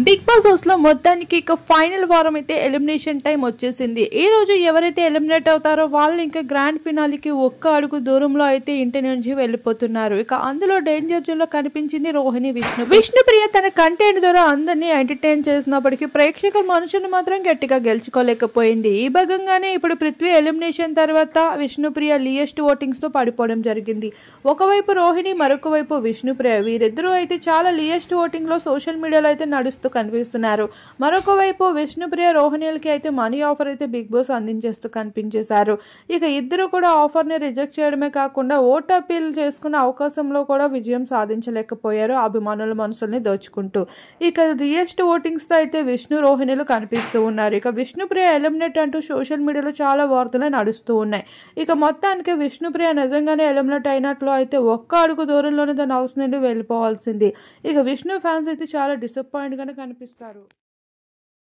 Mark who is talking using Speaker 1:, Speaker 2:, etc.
Speaker 1: Big boss house లో మొత్తానికి ఇక ఫైనల్ వారం అయితే ఎలిమినేషన్ టైం వచ్చేసింది. ఈ రోజు ఎవరైతే ఎలిమినేట్ అవుతారో వాళ్ళు ఇంకా గ్రాండ్ ఫినాలికి ఒక్క అడుగు దూరంలో అయితే ఇంటి నుంచి వెళ్ళిపోతున్నారు. ఇక అందులో డేంజర్ జోన్ లో కనిపించింది రోహిణి విష్ణుప్రియ తన కంటెంట్ ద్వారా అందరినీ ఎంటర్టైన్ చేసినప్పటికీ ప్రేక్షకుల మనుషులు మాత్రం గట్టిగా గెలుచుకోలేకపోయింది. ఈ భాగంగానే ఇప్పుడు పృథ్వీ ఎలిమినేషన్ తర్వాత విష్ణుప్రియ లియెస్ట్ ఓటింగ్స్ తో పడిపోవడం జరిగింది. ఒకవైపు రోహిణి, మరొక వైపు విష్ణుప్రియ, వీరిద్దరూ అయితే చాలా లియెస్ట్ ఓటింగ్ లో సోషల్ మీడియాలో అయితే నడుస్తూ కనిపిస్తున్నారు. మరొక వైపు విష్ణుప్రియ, రోహిణిలకి అయితే మనీ ఆఫర్ అయితే బిగ్ బాస్ అందించేస్తూ కనిపించేశారు. ఇక ఇద్దరు కూడా ఆఫర్ ని రిజెక్ట్ చేయడమే కాకుండా ఓట్ అపీల్ చేసుకునే అవకాశంలో కూడా విజయం సాధించలేకపోయారు, అభిమానుల మనసుల్ని దోచుకుంటూ. ఇక రియెస్ట్ ఓటింగ్స్ తో అయితే విష్ణు, రోహిణిలు కనిపిస్తూ ఉన్నారు. ఇక విష్ణుప్రియ ఎలిమినేట్ అంటూ సోషల్ మీడియాలో చాలా వార్తలు నడుస్తూ ఉన్నాయి. ఇక మొత్తానికి విష్ణుప్రియ నిజంగానే ఎలిమినేట్ అయినట్లు అయితే ఒక్క అడుగు దూరంలోనే తన హౌస్ నుండి వెళ్ళిపోవాల్సింది. ఇక విష్ణు ఫ్యాన్స్ అయితే చాలా డిసప్పాయింట్ గానే కనిపిస్తారు.